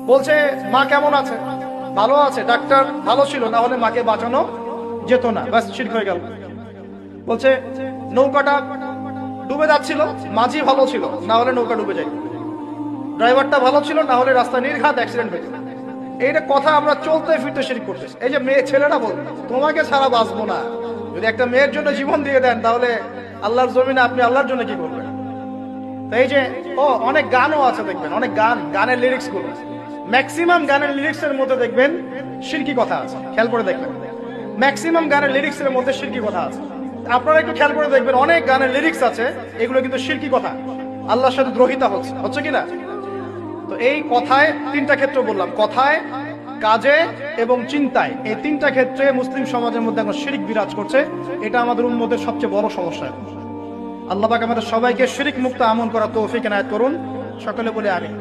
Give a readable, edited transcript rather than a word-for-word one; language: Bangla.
বলছে মা কেমন আছে? ভালো আছে, ডাক্তার ভালো ছিল, না হলে মাকে বাঁচানো যেত না, ব্যাস শিরক হয়ে গেল। বলছে নৌকাটা ডুবে যাচ্ছিল, মাঝি ভালো ছিল, না হলে নৌকা ডুবে যায়। ড্রাইভারটা ভালো ছিল, না হলে রাস্তা নির্ঘাত অ্যাক্সিডেন্ট হয়েছে। এইটা কথা আমরা চলতে ফিরতে শিরক করতেছি। এই যে মেয়ে ছেলেরা বল তোমাকে ছাড়া বাঁচবো না, যদি একটা মেয়ের জন্য জীবন দিয়ে দেন তাহলে আল্লাহর জমিনে আপনি আল্লাহর জন্য কি করবেন? তো এই যে অনেক গানও আছে, দেখবেন অনেক গানের লিরিক্স গুলো, ম্যাক্সিমাম গানের লিরিক্স এর মধ্যে দেখবেন শিরকি কথা আছে। খেয়াল করে দেখবেন ম্যাক্সিমাম গানের লিরিক্স এর মধ্যে শিরকি কথা আছে। আপনারা একটু খেয়াল করে দেখবেন অনেক গানের লিরিক্স আছে এগুলো কিন্তু শিরকি কথা, আল্লাহর সাথে দ্রোহিতা হচ্ছে কিনা। তো এই কথায় তিনটা ক্ষেত্র বললাম, কথায়, কাজে এবং চিন্তায়, এই তিনটা ক্ষেত্রে মুসলিম সমাজের মধ্যে এখন শিরক বিরাজ করছে। এটা আমাদের উম্মতের সবচেয়ে বড় সমস্যা। আল্লাহ পাক আমাদের সবাইকে শিরক মুক্ত আমল করার তৌফিক এনায়েত করুন। সকলে বলে আমিন।